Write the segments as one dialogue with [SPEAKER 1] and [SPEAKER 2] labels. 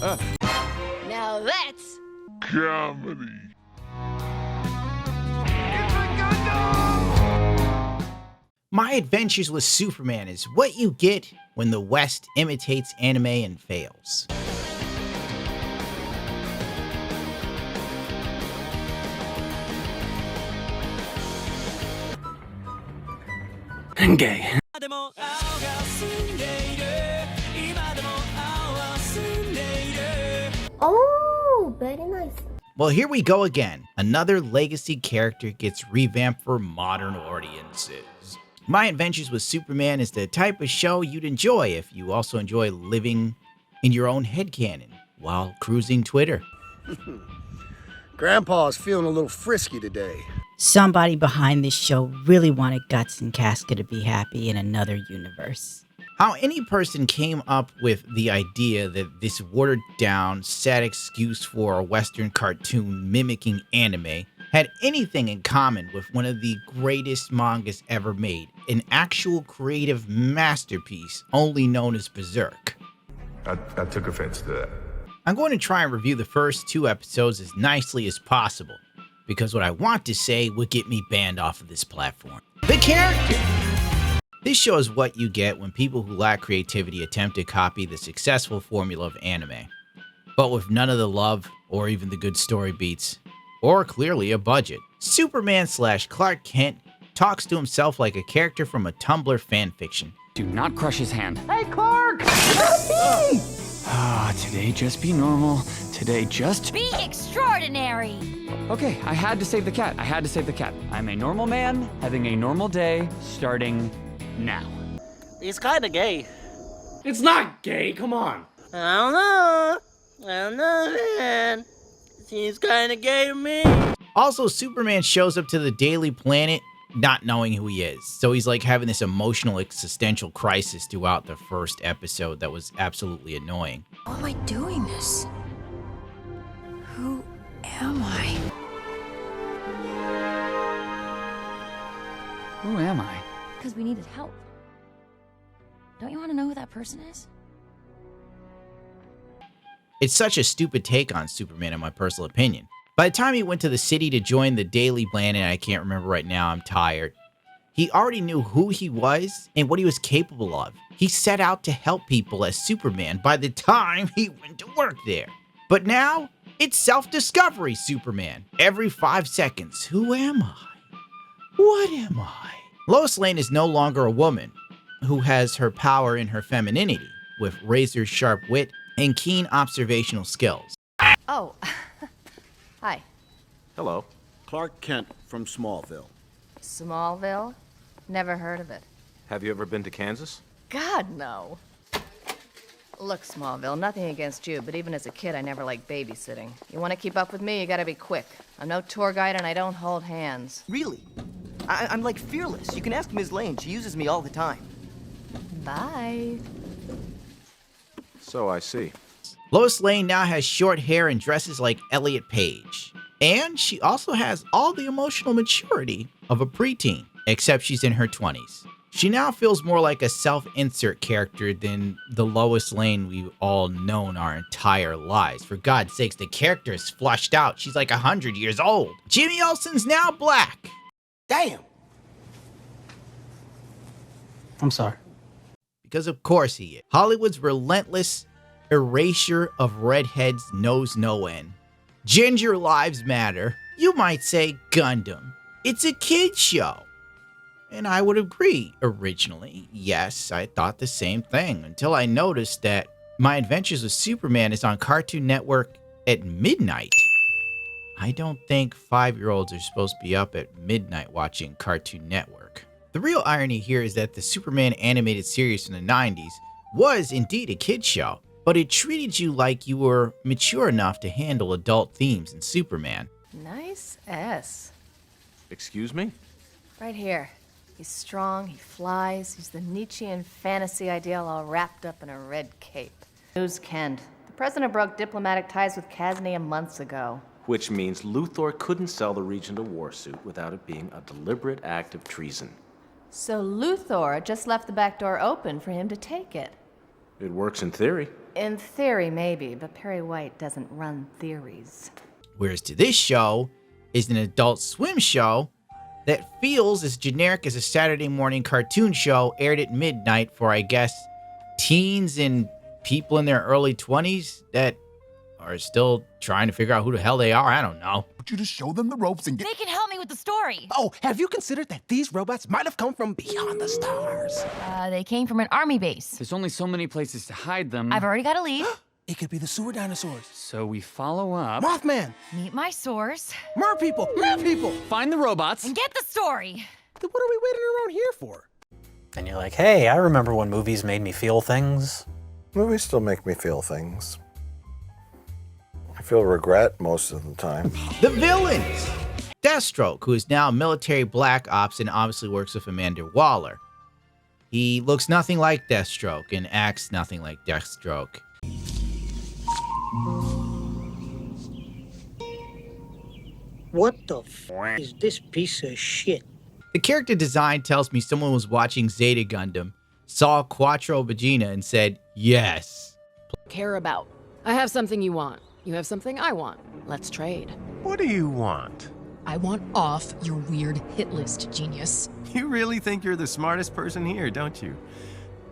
[SPEAKER 1] Now that's
[SPEAKER 2] comedy.
[SPEAKER 3] My Adventures with Superman is what you get when the West imitates anime and fails.
[SPEAKER 4] Gay.
[SPEAKER 1] oh, very nice.
[SPEAKER 3] Well, here we go again. Another legacy character gets revamped for modern audiences. My Adventures with Superman is the type of show you'd enjoy if you also enjoy living in your own headcanon while cruising Twitter.
[SPEAKER 5] Grandpa's feeling a little frisky today.
[SPEAKER 6] Somebody behind this show really wanted Guts and Casca to be happy in another universe.
[SPEAKER 3] How any person came up with the idea that this watered down, sad excuse for a Western cartoon mimicking anime had anything in common with one of the greatest mangas ever made, an actual creative masterpiece only known as Berserk.
[SPEAKER 2] I took offense to that.
[SPEAKER 3] I'm going to try and review the first 2 episodes as nicely as possible, because what I want to say would get me banned off of this platform. The character! This show is what you get when people who lack creativity attempt to copy the successful formula of anime, but with none of the love or even the good story beats, or clearly a budget. Superman/Clark Kent talks to himself like a character from a Tumblr fanfiction.
[SPEAKER 4] Do not crush his hand.
[SPEAKER 7] Hey, Clark!
[SPEAKER 4] Today just be normal. Today just...
[SPEAKER 1] Be extraordinary.
[SPEAKER 4] Okay, I had to save the cat. I'm a normal man, having a normal day, starting now.
[SPEAKER 7] He's kinda gay.
[SPEAKER 8] It's not gay, come on.
[SPEAKER 7] I don't know, man. Seems kinda gay to me.
[SPEAKER 3] Also, Superman shows up to the Daily Planet not knowing who he is. So he's like having this emotional existential crisis throughout the first episode that was absolutely annoying.
[SPEAKER 1] How am I doing this? Who am I?
[SPEAKER 4] Who am I?
[SPEAKER 1] Because we needed help. Don't you want to know who that person is?
[SPEAKER 3] It's such a stupid take on Superman in my personal opinion. By the time he went to the city to join the Daily Planet, I can't remember right now, I'm tired, he already knew who he was and what he was capable of. He set out to help people as Superman by the time he went to work there. But now, it's self-discovery Superman. Every 5 seconds, who am I? What am I? Lois Lane is no longer a woman who has her power in her femininity, with razor-sharp wit and keen observational skills.
[SPEAKER 1] Oh, hi.
[SPEAKER 5] Hello. Clark Kent from Smallville.
[SPEAKER 1] Smallville? Never heard of it.
[SPEAKER 9] Have you ever been to Kansas?
[SPEAKER 1] God, no. Look, Smallville, nothing against you, but even as a kid, I never liked babysitting. You want to keep up with me, you gotta be quick. I'm no tour guide and I don't hold hands.
[SPEAKER 7] Really? I'm like fearless. You can ask Ms. Lane. She uses me all the time.
[SPEAKER 1] Bye.
[SPEAKER 9] So I see.
[SPEAKER 3] Lois Lane now has short hair and dresses like Elliot Page. And she also has all the emotional maturity of a preteen, except she's in her 20s. She now feels more like a self-insert character than the Lois Lane we've all known our entire lives. For God's sakes, the character is flushed out. She's like 100 years old. Jimmy Olsen's now black.
[SPEAKER 7] Damn.
[SPEAKER 8] I'm sorry.
[SPEAKER 3] Because of course he is. Hollywood's relentless erasure of redheads knows no end. Ginger lives matter. You might say Gundam. It's a kid's show. And I would agree originally. Yes, I thought the same thing until I noticed that My Adventures with Superman is on Cartoon Network at midnight. I don't think 5-year-olds are supposed to be up at midnight watching Cartoon Network. The real irony here is that the Superman animated series from the 90s was indeed a kid's show, but it treated you like you were mature enough to handle adult themes in Superman.
[SPEAKER 1] Nice S.
[SPEAKER 9] Excuse me?
[SPEAKER 1] Right here. He's strong, he flies, he's the Nietzschean fantasy ideal all wrapped up in a red cape. News Kent. The president broke diplomatic ties with Kaznia months ago.
[SPEAKER 9] Which means Luthor couldn't sell the Regent a war suit without it being a deliberate act of treason.
[SPEAKER 1] So Luthor just left the back door open for him to take it.
[SPEAKER 9] It works in theory.
[SPEAKER 1] In theory, maybe, but Perry White doesn't run theories.
[SPEAKER 3] Whereas to this show is an Adult Swim show that feels as generic as a Saturday morning cartoon show aired at midnight for, I guess, teens and people in their early 20s that are still trying to figure out who the hell they are. I don't know.
[SPEAKER 10] You just show them the ropes and get...
[SPEAKER 11] They can help me with the story.
[SPEAKER 10] Oh, have you considered that these robots might have come from beyond the stars?
[SPEAKER 11] They came from an army base.
[SPEAKER 4] There's only so many places to hide them.
[SPEAKER 11] I've already got a lead.
[SPEAKER 10] It could be the sewer dinosaurs.
[SPEAKER 4] So we follow up.
[SPEAKER 10] Mothman!
[SPEAKER 11] Meet my source.
[SPEAKER 10] Mer people! Mer people!
[SPEAKER 4] Find the robots.
[SPEAKER 11] And get the story.
[SPEAKER 10] Then what are we waiting around here for?
[SPEAKER 12] And you're like, hey, I remember when movies made me feel things.
[SPEAKER 13] Movies still make me feel things. I feel regret most of the time.
[SPEAKER 3] The villains! Deathstroke, who is now military black ops and obviously works with Amanda Waller. He looks nothing like Deathstroke and acts nothing like Deathstroke.
[SPEAKER 14] What the f is this piece of shit?
[SPEAKER 3] The character design tells me someone was watching Zeta Gundam, saw Quattro Vagina, and said, yes.
[SPEAKER 15] Care about. I have something you want. You have something I want. Let's trade.
[SPEAKER 16] What do you want?
[SPEAKER 15] I want off your weird hit list, genius.
[SPEAKER 16] You really think you're the smartest person here, don't you?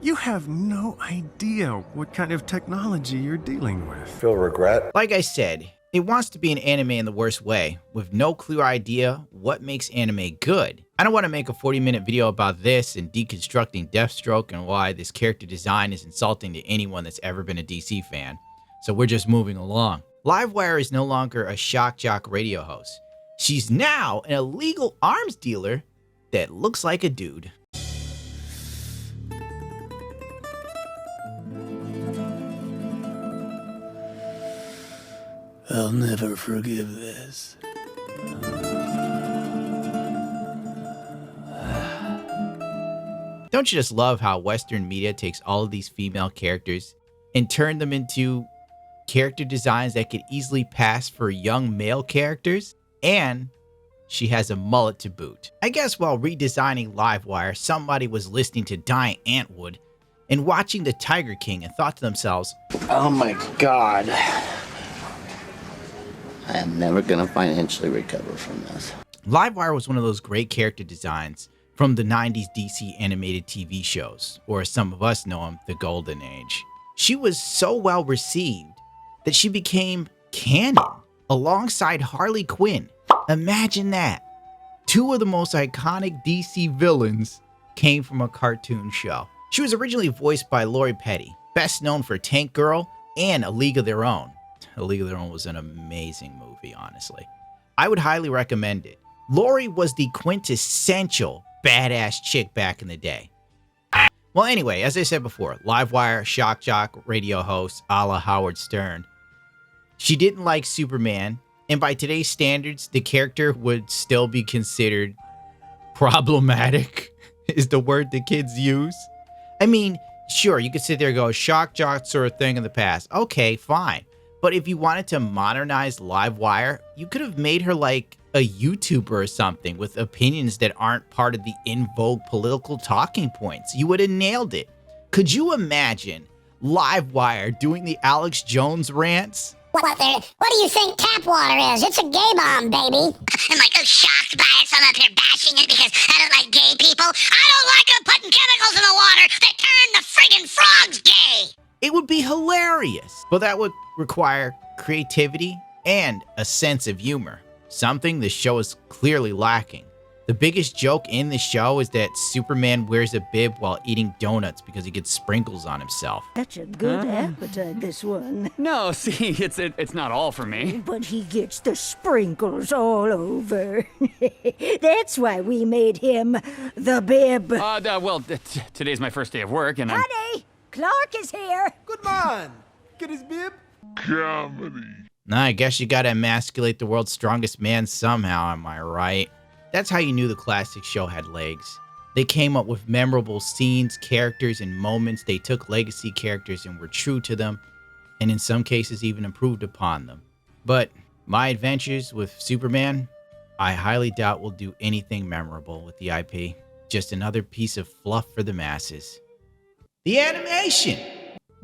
[SPEAKER 16] You have no idea what kind of technology you're dealing with.
[SPEAKER 13] Feel regret?
[SPEAKER 3] Like I said, it wants to be an anime in the worst way, with no clear idea what makes anime good. I don't want to make a 40-minute video about this and deconstructing Deathstroke and why this character design is insulting to anyone that's ever been a DC fan. So we're just moving along. Livewire is no longer a shock jock radio host. She's now an illegal arms dealer that looks like a dude.
[SPEAKER 10] I'll never forgive this.
[SPEAKER 3] Don't you just love how Western media takes all of these female characters and turn them into character designs that could easily pass for young male characters? And she has a mullet to boot. I guess while redesigning Livewire, somebody was listening to Diane Antwood and watching The Tiger King and thought to themselves,
[SPEAKER 7] oh my God. I am never gonna financially recover from this.
[SPEAKER 3] Livewire was one of those great character designs from the 90s DC animated TV shows, or as some of us know them, the Golden Age. She was so well received that she became canon alongside Harley Quinn. Imagine that. Two of the most iconic DC villains came from a cartoon show. She was originally voiced by Lori Petty, best known for Tank Girl and A League of Their Own. A League of Their Own was an amazing movie, honestly. I would highly recommend it. Lori was the quintessential badass chick back in the day. Well, anyway, as I said before, Livewire, shock jock, radio host, a la Howard Stern. She didn't like Superman, and by today's standards, the character would still be considered problematic, is the word the kids use. I mean, sure, you could sit there and go, shock jocks are a thing in the past. Okay, fine. But if you wanted to modernize Livewire, you could have made her like a YouTuber or something with opinions that aren't part of the in vogue political talking points. You would have nailed it. Could you imagine Livewire doing the Alex Jones rants?
[SPEAKER 17] What do you think tap water is? It's a gay bomb, baby. I'm like, shocked by it, so I'm up here bashing it because I don't like gay people. I don't like them putting chemicals in the water that turn the friggin' frogs gay.
[SPEAKER 3] It would be hilarious, but that would require creativity and a sense of humor, something the show is clearly lacking. The biggest joke in the show is that Superman wears a bib while eating donuts because he gets sprinkles on himself.
[SPEAKER 14] That's a good appetite, this one.
[SPEAKER 4] No, see, it's not all for me.
[SPEAKER 14] But he gets the sprinkles all over. That's why we made him the bib.
[SPEAKER 4] Well, today's my first day of work, and
[SPEAKER 14] Honey, Clark is here.
[SPEAKER 10] Good man. Get his bib.
[SPEAKER 2] Comedy.
[SPEAKER 3] Nah, I guess you gotta emasculate the world's strongest man somehow, am I right? That's how you knew the classic show had legs. They came up with memorable scenes, characters, and moments. They took legacy characters and were true to them, and in some cases even improved upon them. But My Adventures with Superman, I highly doubt will do anything memorable with the IP. Just another piece of fluff for the masses. The animation!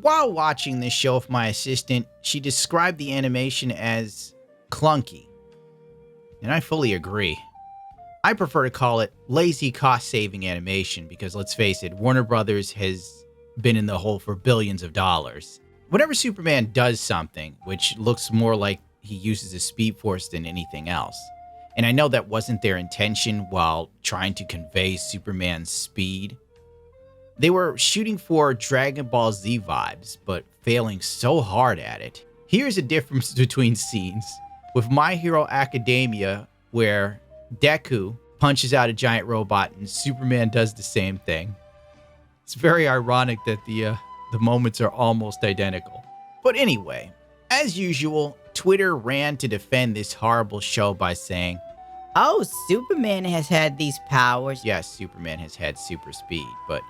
[SPEAKER 3] While watching this show with my assistant, she described the animation as clunky. And I fully agree. I prefer to call it lazy cost-saving animation because let's face it, Warner Brothers has been in the hole for billions of dollars. Whenever Superman does something, which looks more like he uses his speed force than anything else, and I know that wasn't their intention while trying to convey Superman's speed, they were shooting for Dragon Ball Z vibes, but failing so hard at it. Here's a difference between scenes. With My Hero Academia, where Deku punches out a giant robot and Superman does the same thing. It's very ironic that the moments are almost identical. But anyway, as usual, Twitter ran to defend this horrible show by saying,
[SPEAKER 6] "Oh, Superman has had these powers."
[SPEAKER 3] Yes, Superman has had super speed, but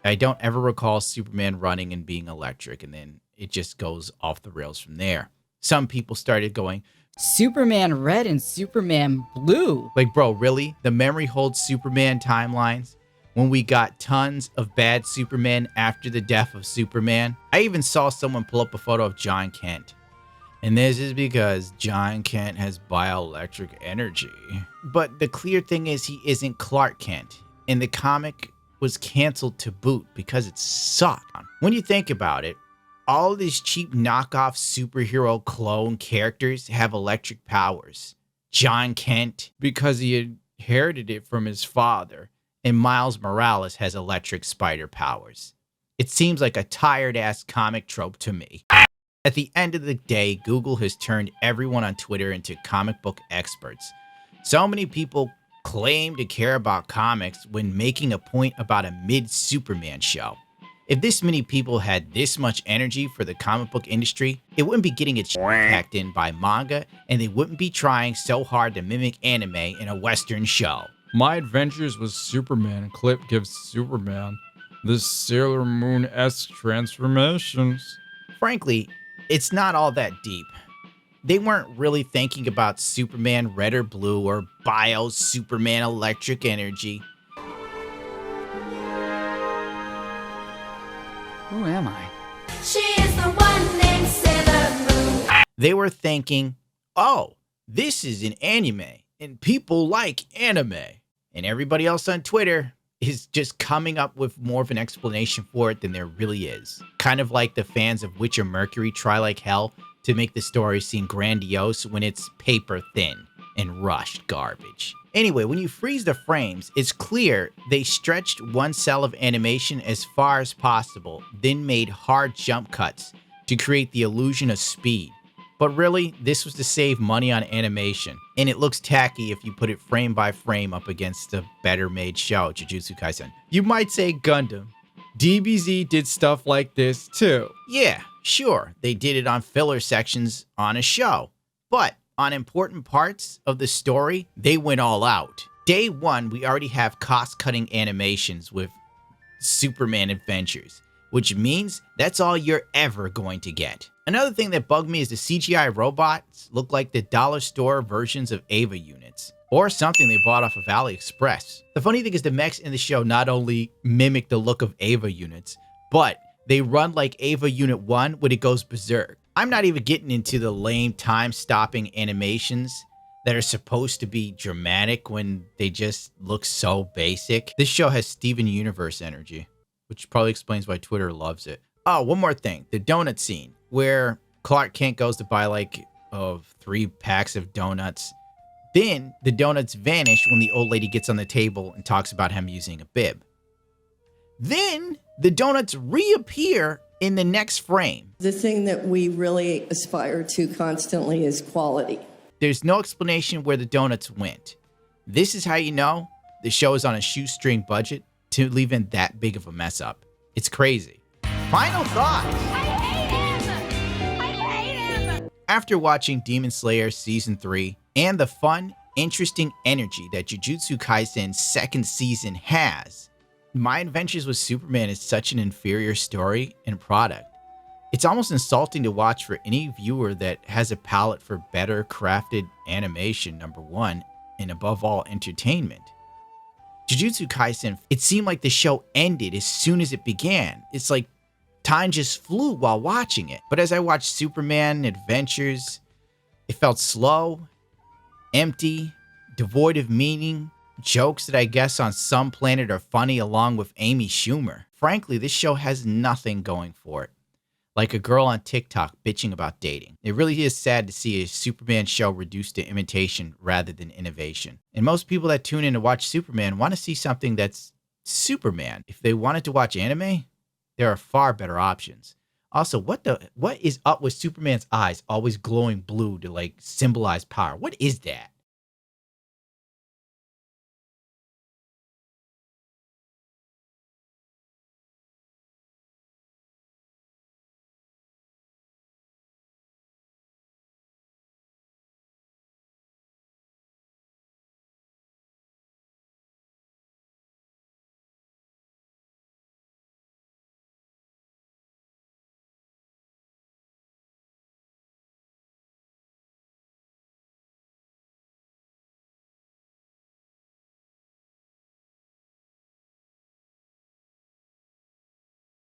[SPEAKER 3] I don't ever recall Superman running and being electric, and then it just goes off the rails from there. Some people started going,
[SPEAKER 6] Superman Red and Superman Blue.
[SPEAKER 3] Like, bro, really? The memory holds Superman timelines? When we got tons of bad Superman after the death of Superman? I even saw someone pull up a photo of John Kent. And this is because John Kent has bioelectric energy. But the clear thing is he isn't Clark Kent. And the comic was canceled to boot because it sucked. When you think about it, all of these cheap knockoff superhero clone characters have electric powers. John Kent, because he inherited it from his father, and Miles Morales has electric spider powers. It seems like a tired-ass comic trope to me. At the end of the day, Google has turned everyone on Twitter into comic book experts. So many people claim to care about comics when making a point about a mid-Superman show. If this many people had this much energy for the comic book industry, it wouldn't be getting its packed in by manga, and they wouldn't be trying so hard to mimic anime in a Western show.
[SPEAKER 18] My Adventures with Superman clip gives Superman the Sailor Moon-esque transformations.
[SPEAKER 3] Frankly, it's not all that deep. They weren't really thinking about Superman Red or Blue or Bio Superman Electric Energy.
[SPEAKER 4] Who am I?
[SPEAKER 19] She is the one named Sailor Moon.
[SPEAKER 3] They were thinking, oh, this is an anime, and people like anime. And everybody else on Twitter is just coming up with more of an explanation for it than there really is. Kind of like the fans of Witcher Mercury try like hell to make the story seem grandiose when it's paper thin and rushed garbage. Anyway, when you freeze the frames, it's clear they stretched one cell of animation as far as possible, then made hard jump cuts to create the illusion of speed. But really, this was to save money on animation, and it looks tacky if you put it frame by frame up against a better made show, Jujutsu Kaisen.
[SPEAKER 18] You might say Gundam. DBZ did stuff like this too.
[SPEAKER 3] Yeah, sure, they did it on filler sections on a show, but on important parts of the story, they went all out. Day one, we already have cost-cutting animations with Superman Adventures, which means that's all you're ever going to get. Another thing that bugged me is the CGI robots look like the dollar store versions of Ava units, or something they bought off of AliExpress. The funny thing is the mechs in the show not only mimic the look of Ava units, but they run like Ava Unit 1 when it goes berserk. I'm not even getting into the lame time-stopping animations that are supposed to be dramatic when they just look so basic. This show has Steven Universe energy, which probably explains why Twitter loves it. Oh, one more thing. The donut scene, where Clark Kent goes to buy like 3 packs of donuts. Then the donuts vanish when the old lady gets on the table and talks about him using a bib. Then the donuts reappear in the next frame.
[SPEAKER 20] The thing that we really aspire to constantly is quality.
[SPEAKER 3] There's no explanation where the donuts went. This is how you know the show is on a shoestring budget to leave in that big of a mess up. It's crazy. Final thoughts.
[SPEAKER 19] I hate him!
[SPEAKER 3] After watching Demon Slayer Season 3 and the fun, interesting energy that Jujutsu Kaisen's second season has, My Adventures with Superman is such an inferior story and product. It's almost insulting to watch for any viewer that has a palate for better crafted animation, number one, and above all, entertainment. Jujutsu Kaisen, it seemed like the show ended as soon as it began. It's like Time just flew while watching it. But as I watched Superman Adventures, it felt slow, empty, devoid of meaning, jokes that I guess on some planet are funny along with Amy Schumer. Frankly, this show has nothing going for it. Like a girl on TikTok bitching about dating. It really is sad to see a Superman show reduced to imitation rather than innovation. And most people that tune in to watch Superman want to see something that's Superman. If they wanted to watch anime, there are far better options. Also, what is up with Superman's eyes always glowing blue to like symbolize power? What is that?